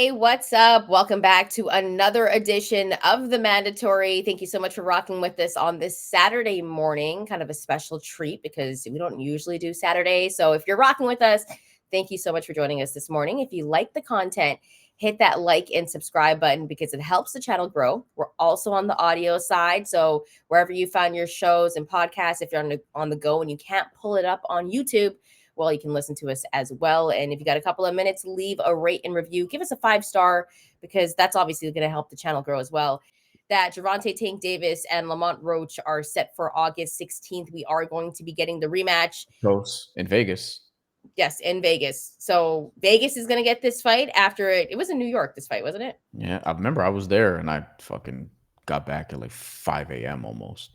Hey, what's up? Welcome back to another edition of The Mandatory. Thank you so much for rocking with us on this Saturday morning, kind of a special treat because we don't usually do Saturday. So if you're rocking with us, thank you so much for joining us this morning. If you like the content, hit that like and subscribe button because it helps the channel grow. We're also on the audio side. So wherever you found your shows and podcasts, if you're on the go and you can't pull it up on YouTube, well, you can listen to us as well. And if you got a couple of minutes, leave a rate and review. Give us a 5-star because that's obviously going to help the channel grow as well. That Gervonta Tank Davis and Lamont Roach are set for August 16th. We are going to be getting the rematch. Shows in Vegas. Yes, in Vegas. So Vegas is going to get this fight after it was in New York, this fight, wasn't it? Yeah, I remember I was there and I fucking got back at like 5 a.m. almost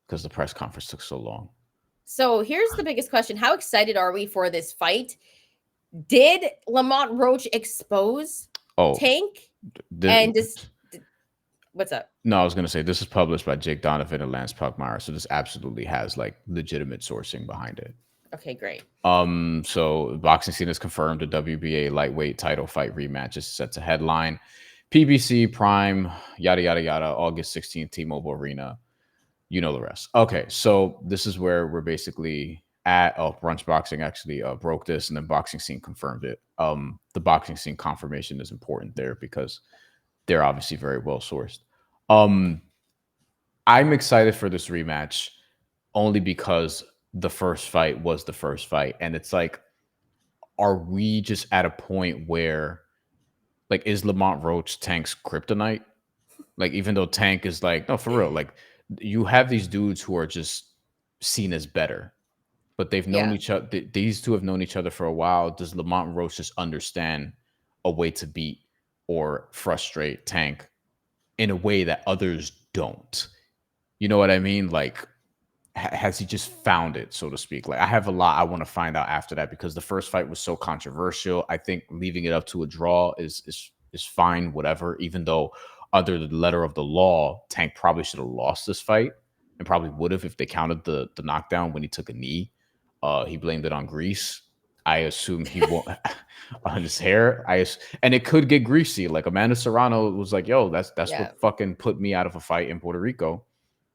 because the press conference took so long. So here's the biggest question. How excited are we for this fight? Did Lamont Roach expose Oh, Tank? And what's up? no, I was gonna say this is published by Jake Donovan and Lance Puckmeyer, so this absolutely has like legitimate sourcing behind it. Okay, great. So boxing scene has confirmed the WBA lightweight title fight rematch is set to headline PBC Prime, yada yada yada, August 16th, T-Mobile Arena. You know the rest. Okay, so this is where we're basically at. Oh, Brunch Boxing actually broke this, and then Boxing Scene confirmed it. The Boxing Scene confirmation is important there because they're obviously very well sourced. I'm excited for this rematch only because the first fight was the first fight, and it's like, are we just at a point where, like, is Lamont Roach Tank's kryptonite? Like, even though Tank is like, no, for real, like, you have these dudes who are just seen as better, but they've known Yeah. each other. These two have known each other for a while. Does Lamont Roach just understand a way to beat or frustrate Tank in a way that others don't? You know what I mean? Like, has he just found it, so to speak? Like, I have a lot I want to find out after that because the first fight was so controversial. I think leaving it up to a draw is fine, whatever. Even though under the letter of the law, Tank probably should have lost this fight and probably would have if they counted the knockdown when he took a knee. He blamed it on grease. I assume he won't on his hair. And it could get greasy. Like Amanda Serrano was like, "Yo, that's Yeah. what fucking put me out of a fight in Puerto Rico."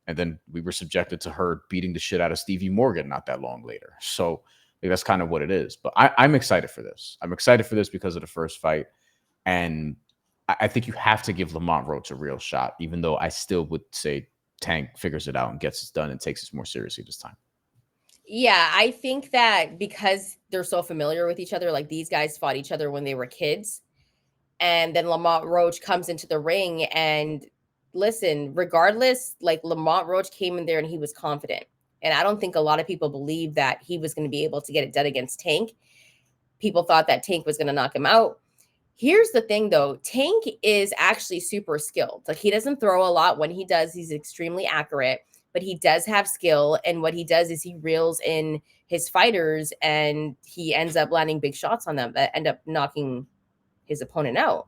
And then we were subjected to her beating the shit out of Stevie Morgan not that long later. So like, that's kind of what it is. But I'm excited for this. I'm excited for this because of the first fight. And I think you have to give Lamont Roach a real shot, even though I still would say Tank figures it out and gets it done and takes it more seriously this time. Yeah, I think that because they're so familiar with each other, like these guys fought each other when they were kids. And then Lamont Roach comes into the ring and listen, regardless, like Lamont Roach came in there and he was confident. And I don't think a lot of people believe that he was going to be able to get it done against Tank. People thought that Tank was going to knock him out. Here's the thing though, Tank is actually super skilled. Like he doesn't throw a lot. When he does, he's extremely accurate, but he does have skill. And what he does is he reels in his fighters and he ends up landing big shots on them that end up knocking his opponent out.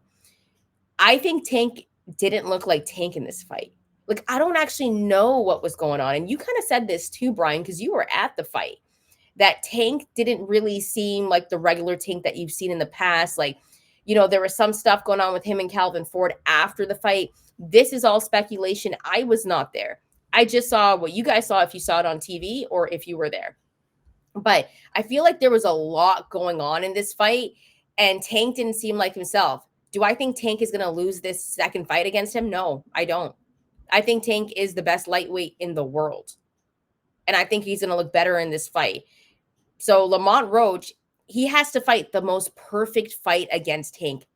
I think Tank didn't look like Tank in this fight. Like I don't actually know what was going on. And you kind of said this too, Brian, because you were at the fight. That Tank didn't really seem like the regular Tank that you've seen in the past. Like, there was some stuff going on with him and Calvin Ford after the fight. This is all speculation. I was not there. I just saw what you guys saw if you saw it on TV or if you were there. But I feel like there was a lot going on in this fight, and Tank didn't seem like himself. Do I think Tank is going to lose this second fight against him? No, I don't. I think Tank is the best lightweight in the world. And I think he's going to look better in this fight. So Lamont Roach, he has to fight the most perfect fight against Tank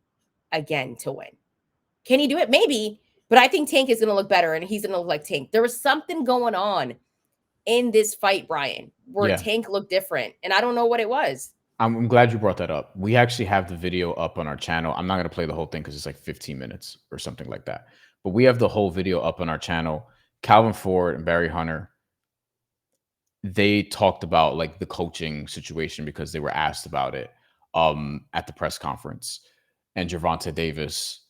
again to win. Can he do it? Maybe. But I think Tank is going to look better and he's going to look like Tank. There was something going on in this fight, Brian, where Yeah. Tank looked different. And I don't know what it was. I'm glad you brought that up. We actually have the video up on our channel. I'm not going to play the whole thing because it's like 15 minutes or something like that. But we have the whole video up on our channel. Calvin Ford and Barry Hunter, they talked about like the coaching situation because they were asked about it at the press conference. And Gervonta Davis,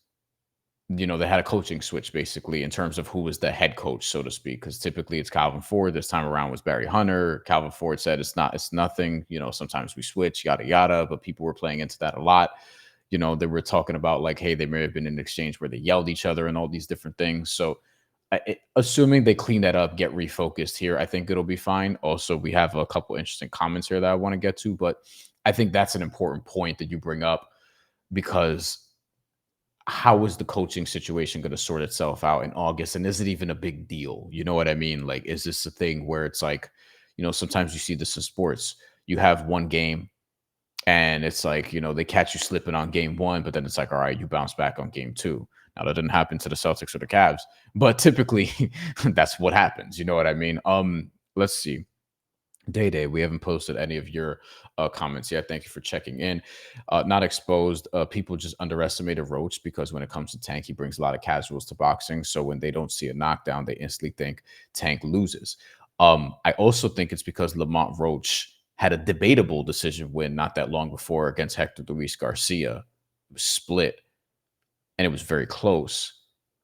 they had a coaching switch basically in terms of who was the head coach, so to speak, because typically it's Calvin Ford. This time around was Barry Hunter. Calvin Ford said it's nothing. Sometimes we switch, yada yada, but people were playing into that a lot. They were talking about like, hey, they may have been in an exchange where they yelled each other and all these different things. So assuming they clean that up, get refocused here, I think it'll be fine. Also, we have a couple interesting comments here that I want to get to, but I think that's an important point that you bring up, because how is the coaching situation going to sort itself out in August? And is it even a big deal? You know what I mean? Like, is this a thing where it's like, sometimes you see this in sports. You have one game and it's like, they catch you slipping on game one, but then it's like, all right, you bounce back on game two. Now that didn't happen to the Celtics or the Cavs, but typically that's what happens. You know what I mean? Let's see. Day, we haven't posted any of your comments yet. Thank you for checking in. Not exposed. People just underestimated Roach because when it comes to Tank, he brings a lot of casuals to boxing. So when they don't see a knockdown, they instantly think Tank loses. I also think it's because Lamont Roach had a debatable decision win not that long before against Hector Luis Garcia. It was split, and it was very close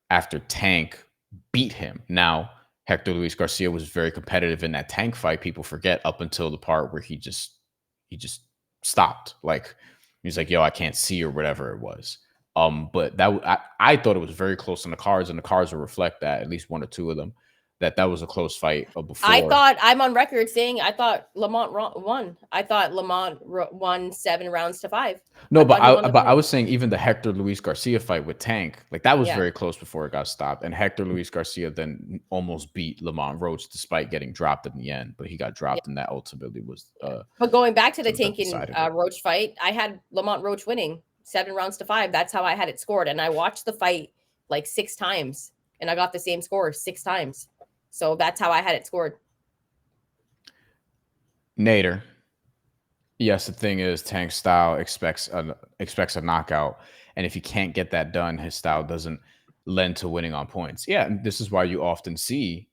after Tank beat him. Now, Hector Luis Garcia was very competitive in that Tank fight. People forget up until the part where he just stopped. Like, he's like, yo, I can't see, or whatever it was. But I thought it was very close on the cards, and the cards will reflect that, at least one or two of them, that was a close fight before. I'm on record saying I thought Lamont won. I thought Lamont won 7 rounds to 5. No, but I was saying even the Hector Luis Garcia fight with Tank, like that was very close before it got stopped. And Hector Luis Garcia then almost beat Lamont Roach despite getting dropped in the end, but he got dropped, and that ultimately was. But going back to the Tank and Roach fight, I had Lamont Roach winning 7 rounds to 5. That's how I had it scored, and I watched the fight like 6 times, and I got the same score 6 times. So that's how I had it scored. Nader. Yes, the thing is, Tank's style expects a knockout, and if he can't get that done, his style doesn't lend to winning on points. Yeah, and this is why you often see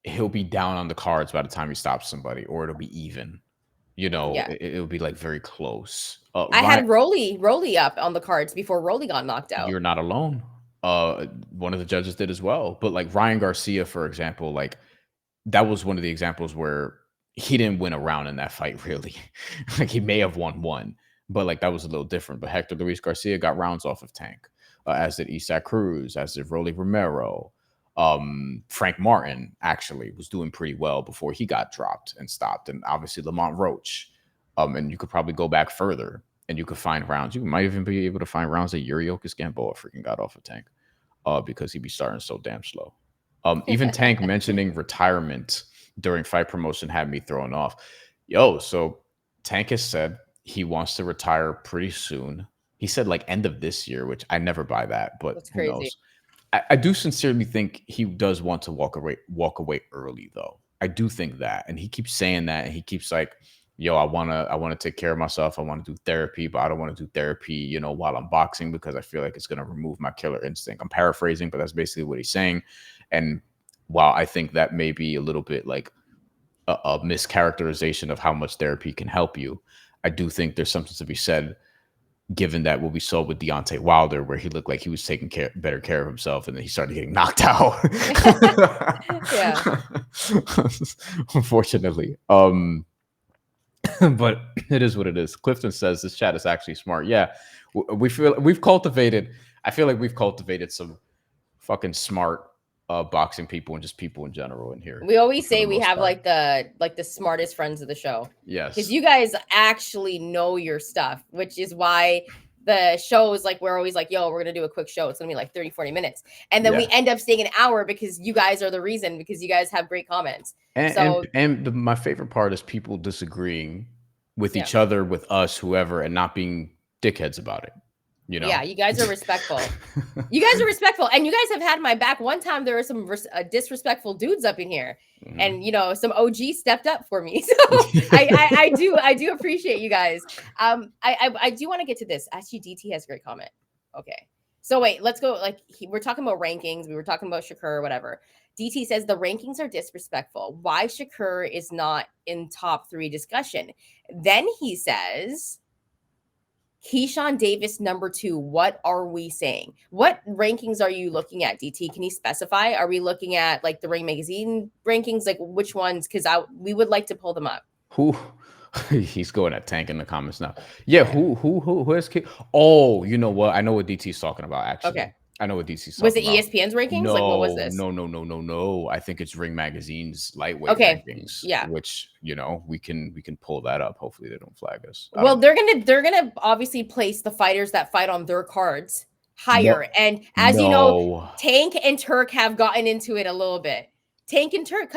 he'll be down on the cards by the time he stops somebody, or it'll be even. It'll be like very close. I had Rolly up on the cards before Rolly got knocked out. You're not alone. One of the judges did as well. But like Ryan Garcia, for example, like that was one of the examples where he didn't win a round in that fight, really. Like he may have won one, but like that was a little different. But Hector Luis Garcia got rounds off of Tank, as did Isaac Cruz, as did Rolly Romero. Frank Martin actually was doing pretty well before he got dropped and stopped. And obviously Lamont Roach. And you could probably go back further and you could find rounds. You might even be able to find rounds that Yuriorkis Gamboa freaking got off of Tank, because he'd be starting so damn slow. Even Tank mentioning retirement during fight promotion had me thrown off. So Tank has said he wants to retire pretty soon. He said like end of this year, which I never buy that, but that's crazy. Who knows? I do sincerely think he does want to walk away early, though. I do think that, and he keeps saying that, and he keeps like, yo, I wanna take care of myself. I want to do therapy, but I don't want to do therapy, while I'm boxing, because I feel like it's gonna remove my killer instinct. I'm paraphrasing, but that's basically what he's saying. And while I think that may be a little bit like a mischaracterization of how much therapy can help you, I do think there's something to be said, given that what we saw with Deontay Wilder, where he looked like he was taking better care of himself, and then he started getting knocked out. Yeah. Unfortunately. But it is what it is. Clifton says this chat is actually smart. Yeah. I feel like we've cultivated some fucking smart boxing people and just people in general in here. We always say we have like the smartest friends of the show. Yes. Because you guys actually know your stuff, which is why the show is like, we're always like, yo, we're going to do a quick show. It's going to be like 30, 40 minutes. And then we end up staying an hour because you guys are the reason, because you guys have great comments. And my favorite part is people disagreeing with each other, with us, whoever, and not being dickheads about it. Yeah, you guys are respectful. You guys are respectful, and you guys have had my back. One time there were some disrespectful dudes up in here, and some OG stepped up for me. So I do appreciate you guys. I do want to get to this. Actually, DT has a great comment. Okay, so wait, let's go. Like we're talking about rankings. We were talking about Shakur or whatever. DT says the rankings are disrespectful. Why Shakur is not in top 3 discussion? Then he says, Keyshawn Davis number 2. What are we saying? What rankings are you looking at, DT? Can you specify? Are we looking at like the Ring Magazine rankings? Like which ones? Because we would like to pull them up. He's going at Tank in the comments now. Yeah, who has kicked? Oh, you know what? I know what DT's talking about. Actually, Okay. I know what DT's Was it talking about. ESPN's rankings? Like, what was No, this? no, no, no, no, no. I think it's Ring Magazine's lightweight Okay. rankings, Yeah. which we can pull that up. Hopefully, they don't flag us. I Well, don't know. they're gonna obviously place the fighters that fight on their cards No, higher. And as you know, no, Tank and Turk have gotten into it a little bit. Tank and Turk,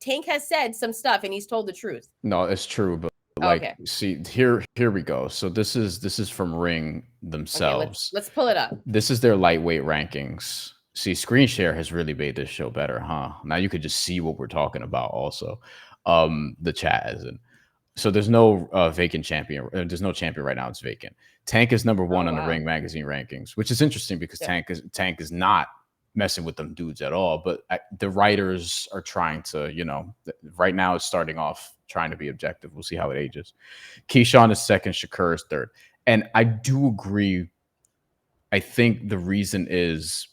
Tank has said some stuff and he's told the truth. no. It's true, but like, Okay. see, here we go. So this is from Ring Okay, themselves. let's pull it up. This is their lightweight rankings. See, screen share has really made this show better, huh? Now you could just see what we're talking about. Also, the chat isn't. So there's no vacant champion. There's no champion right now. It's vacant. Tank is number Oh one on the wow. Ring Magazine rankings, which is interesting because Yeah. Tank is not messing with them dudes at all. But the writers are trying to, right now it's starting off trying to be objective. We'll see how it ages. Keyshawn is second. Shakur is third. And I do agree. I think the reason is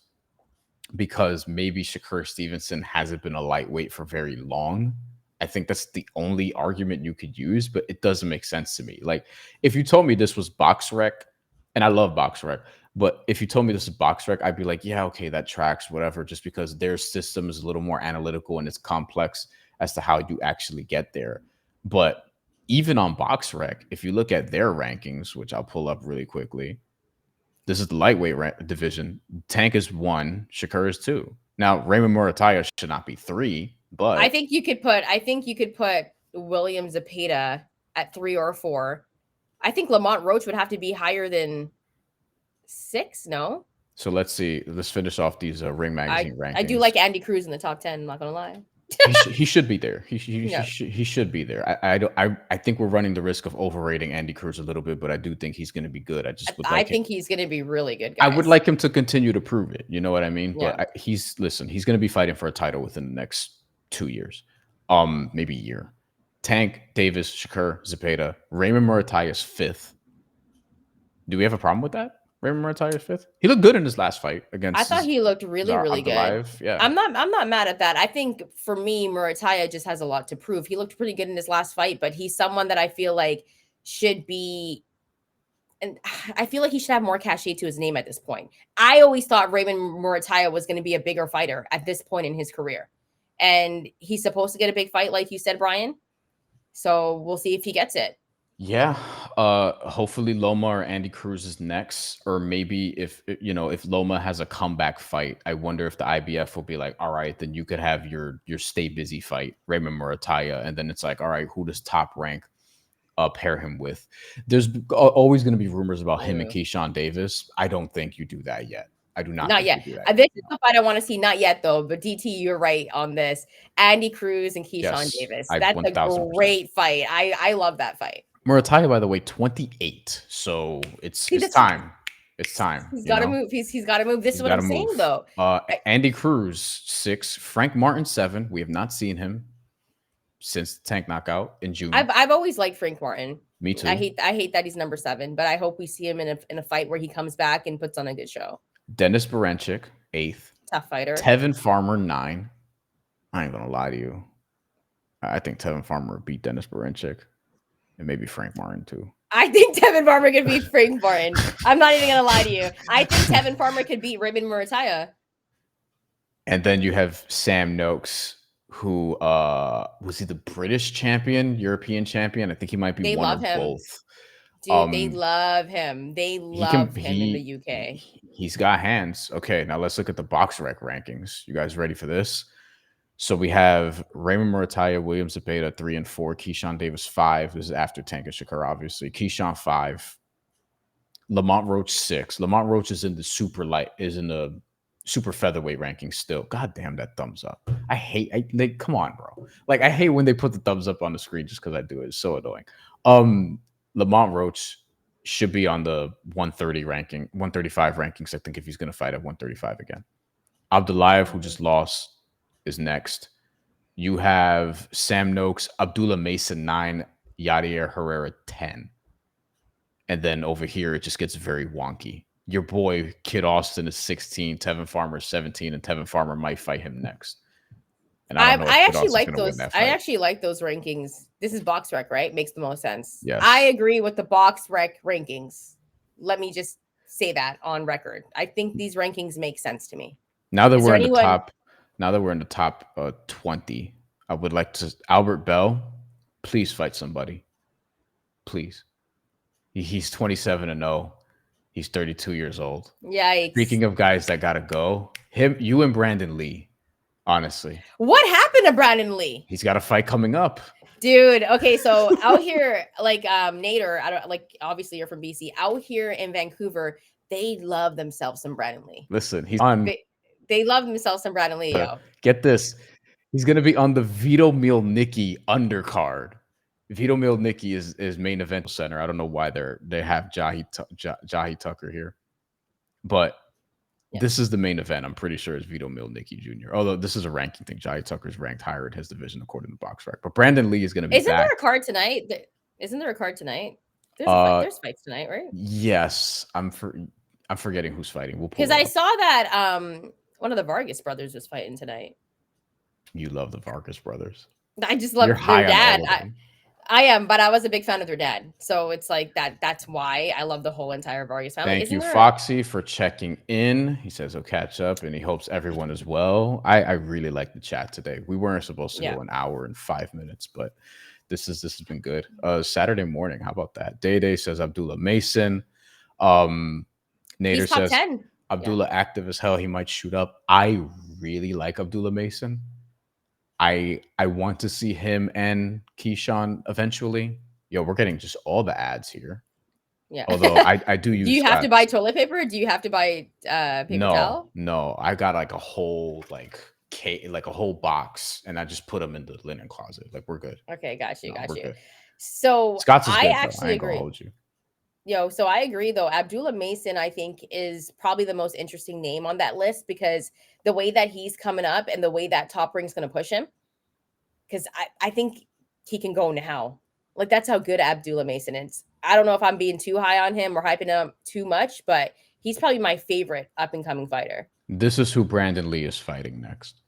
because maybe Shakur Stevenson hasn't been a lightweight for very long. I think that's the only argument you could use, but it doesn't make sense to me. Like, if you told me this was box rec, and I love box rec, but if you told me this is box rec, I'd be like, yeah, okay, that tracks, whatever, just because their system is a little more analytical and it's complex as to how you actually get there. But even on box rec, if you look at their rankings, which I'll pull up really quickly, this is the lightweight division. Tank is one, Shakur is two. Now, Raymond Murataya should not be three, I but think you could put William Zepeda at 3 or 4. I think Lamont Roach would have to be higher than 6, no? so let's see. Let's finish off these Ring Magazine I do rankings. like Andy Cruz in the top 10, I'm not gonna lie. He should be there. Yeah. He should be there. I think we're running the risk of overrating Andy Cruz a little bit, but I do think he's going to be good. I just would I like him. think he's gonna be really good, I would guys. like him to continue to prove it. You know what I mean? Yeah. But he's going to be fighting for a title within the next 2 years, maybe a year. Tank, Davis, Shakur, Zepeda, Raymond Murataya is fifth. Do we have a problem with that? Raymond Murataya is fifth. He looked good in his last fight I against thought he looked really, really good. Abdulayev. Yeah. I'm not mad at that. I think for me, Murataya just has a lot to prove. He looked pretty good in his last fight, but he's someone that I feel like should be, and I feel like he should have more cachet to his name at this point. I always thought Raymond Murataya was going to be a bigger fighter at this point in his career. And he's supposed to get a big fight, like you said, Brian. So we'll see if he gets it. Yeah. Hopefully Loma or Andy Cruz is next. Or maybe if Loma has a comeback fight, I wonder if the IBF will be like, all right, then you could have your stay busy fight, Raymond Murataya. And then it's like, all right, who does Top Rank pair him with? There's always going to be rumors about him and Keyshawn Davis. I don't think you do that yet. I do not Not think yet. you do that yet. This is the fight I want to see. Not yet, though. But DT, you're right on this. Andy Cruz and Keyshawn Yes, Davis. I That's a 1000%. great fight. I love that fight. Murataya, by the way, 28. So it's See, this time. It's time. he's got to move. He's got to move. This He's is what got I'm to saying, move. though. Andy Cruz 6, Frank Martin 7. We have not seen him since the Tank knockout in June. I've always liked Frank Martin. Me too. I hate that he's number 7, but I hope we see him in a fight where he comes back and puts on a good show. Dennis Baranchik 8th. Tough fighter. Tevin Farmer 9. I ain't gonna lie to you. I think Tevin Farmer beat Dennis Baranchik and maybe Frank Martin too. I think Tevin Farmer could beat Frank Martin. I'm not even gonna lie to you. I think Tevin Farmer could beat Raymond Murataya. And then you have Sam Noakes, who was he the British champion, European champion? I think he might be one or both. Dude, they love him. They love him in the UK. He's got hands. Okay, now let's look at the box rec rankings. You guys ready for this? So we have Raymond Murataya, William Zepeda 3 and 4, Keyshawn Davis 5. This is after Tank and Shakur, obviously. Keyshawn 5, Lamont Roach 6. Lamont Roach is in the super featherweight ranking still. God damn that thumbs up. Come on, bro. Like, I hate when they put the thumbs up on the screen just because I do it. It's so annoying. Lamont Roach should be on the 135 rankings, I think, if he's going to fight at 135 again. Abdulayev, who just lost, is next. You have Sam Noakes, Abdullah Mason 9, Yadier Herrera 10. And then over here, it just gets very wonky. Your boy, Kid Austin, is 16, Tevin Farmer is 17, and Tevin Farmer might fight him next. And I don't know if I actually Firas is like going to win those. that I fight. actually like those rankings. This is box rec, right? Makes the most sense. I Yes. agree with the box rec rankings. Let me just say that on record. I think these rankings make sense to me. Now that Is there we're in the anyone? top, now that we're in the top 20, I would like to Albert Bell. Please fight somebody. Please. He's 27-0. He's 32 years old. Yikes! Speaking of guys that gotta go, you and Brandon Lee. Honestly, What happened to Brandon Lee? he's got a fight coming up. Dude, okay, so out here, like Nader, I don't like obviously you're from BC. Out here in Vancouver, they love themselves some Brandon Lee. Listen, he's on. They love themselves some Brandon Lee, yo. Get this. He's gonna be on the Vito Mielnicki undercard. Vito Mielnicki is main event center. I don't know why they have Jahi Tucker here, but Yeah. this is the main event. I'm pretty sure it's Vito Mielnicki Jr. Although this is a ranking thing. Jahi Tucker's ranked higher in his division according to BoxRec. But Brandon Lee is going to be Isn't back. there a card tonight? Isn't there a card tonight? There's a fight. There's fights tonight, right? Yes, I'm forgetting who's fighting. We'll pull because I saw that one of the Vargas brothers was fighting tonight. You love the Vargas brothers. I just love their dad. I am, but I was a big fan of their dad, so it's like that. That's why I love the whole entire Vargas family. Thank you, Foxy, for checking in. He says he'll catch up, and he hopes everyone is well. I really like the chat today. We weren't supposed to go an hour and 5 minutes, but this has been good. Saturday morning, how about that? Day says Abdullah Mason. Nader says 10. Abdullah active as hell. He might shoot up. I really like Abdullah Mason. I want to see him and Keyshawn eventually. Yo, we're getting just all the ads here. Yeah. Although I do use. Do you have to buy toilet paper? Or do you have to buy paper towel? No. I got like a whole like a whole box, and I just put them in the linen closet. Like we're good. Okay, got you. Good. So Scott's is I good, actually I ain't agree. gonna hold you. Yo, so I agree though. Abdullah Mason, I think, is probably the most interesting name on that list because the way that he's coming up and the way that Top Ring's going to push him. Because I think he can go now. Like that's how good Abdullah Mason is. I don't know if I'm being too high on him or hyping him up too much, but he's probably my favorite up and coming fighter. This is who Brandon Lee is fighting next.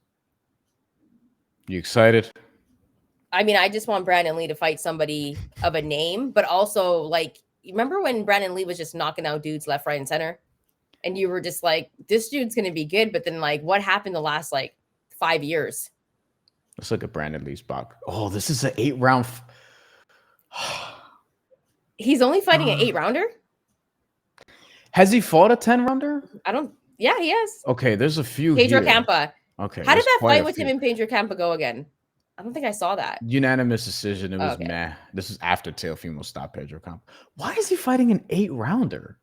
You excited? I mean, I just want Brandon Lee to fight somebody of a name, but also like, remember when Brandon Lee was just knocking out dudes left, right, and center? And you were just like, this dude's going to be good. But then like, what happened the last like 5 years? Let's look at Brandon Lee's box. Oh, this is an 8-round. He's only fighting an 8-rounder? Has he fought a 10-rounder? Yeah, he has. Okay, there's a few Pedro here. Campa. Okay. How did that fight with him and Pedro Campa go again? I don't think I saw that. Unanimous decision. It was meh. This is after Teofimo stopped Pedro Campa. Why is he fighting an 8-rounder?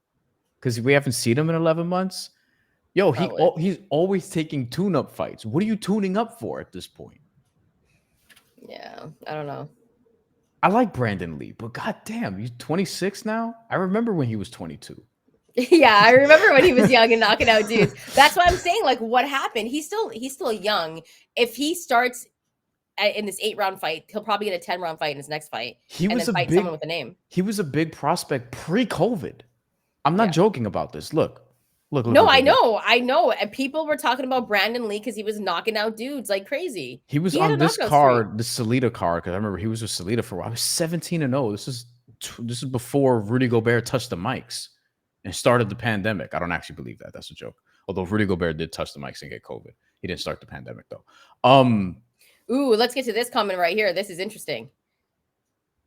Because we haven't seen him in 11 months? Yo, he's always taking tune-up fights. What are you tuning up for at this point? Yeah, I don't know. I like Brandon Lee, but goddamn, he's 26 now? I remember when he was 22. Yeah, I remember when he was young and knocking out dudes. That's why I'm saying, like, what happened? He's still young. If he starts in this 8-round fight, he'll probably get a 10-round fight in his next fight. Then fight someone with a name. He was a big prospect pre-COVID. I'm not joking about this. Look. No, I know. And people were talking about Brandon Lee because he was knocking out dudes like crazy. He was on this card, the Salita card, because I remember he was with Salita for a while. I was 17-0. This is before Rudy Gobert touched the mics and started the pandemic. I don't actually believe that. That's a joke. Although Rudy Gobert did touch the mics and get COVID. He didn't start the pandemic, though. Ooh, let's get to this comment right here. This is interesting.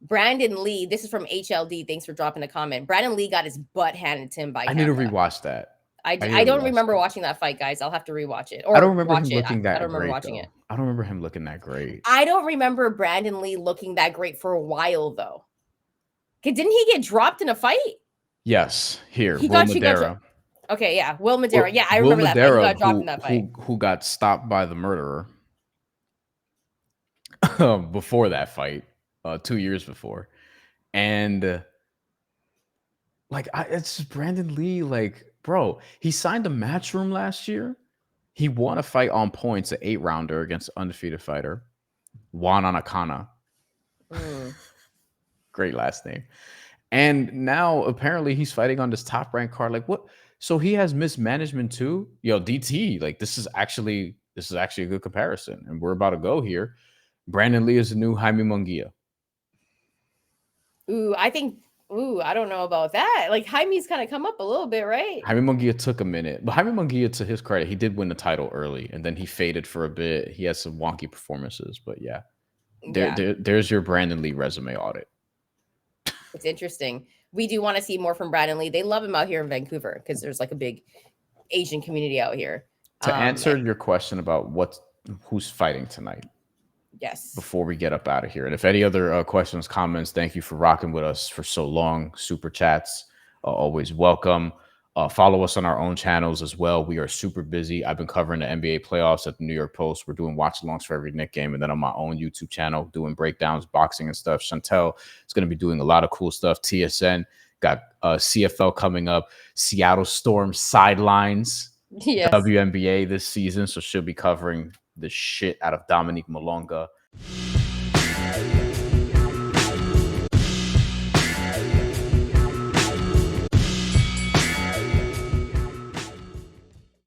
Brandon Lee, this is from HLD. Thanks for dropping a comment. Brandon Lee got his butt handed to him by I need to rewatch that. I don't remember watching that fight, guys. I'll have to rewatch it. Or I don't remember him looking that great. I don't remember watching it. I don't remember him looking that great. I don't remember Brandon Lee looking that great for a while, though. Didn't he get dropped in a fight? Yes. Here, Will Madera. Okay, yeah. Will Madera. Yeah, I remember that fight. He got dropped in that fight. Who got stopped by the murderer before that fight, 2 years before. And it's just Brandon Lee, bro, he signed a Matchroom last year. He won a fight on points, an 8-rounder against an undefeated fighter, Juan Anacana. Great last name. And now apparently he's fighting on this top ranked card. Like what? So he has mismanagement too? Yo, DT, this is actually this is actually a good comparison. And we're about to go here. Brandon Lee is the new Jaime Munguia. Ooh, I don't know about that. Like Jaime's kind of come up a little bit, right? Jaime Munguia took a minute, but Jaime Munguia, to his credit, he did win the title early, and then he faded for a bit. He had some wonky performances, but yeah, there's your Brandon Lee resume audit. It's interesting. We do want to see more from Brandon Lee. They love him out here in Vancouver because there's like a big Asian community out here. To answer your question about who's fighting tonight, yes, before we get up out of here, and if any other questions, comments, thank you for rocking with us for so long. Super chats, always welcome. Follow us on our own channels as well. We are super busy. I've been covering the NBA playoffs at the New York Post. We're doing watch-alongs for every Knick game, and then on my own YouTube channel, doing breakdowns, boxing and stuff. Shantelle is going to be doing a lot of cool stuff. TSN got CFL coming up. Seattle Storm sidelines. Yes. WNBA this season, so she'll be covering the shit out of Dominique Malonga.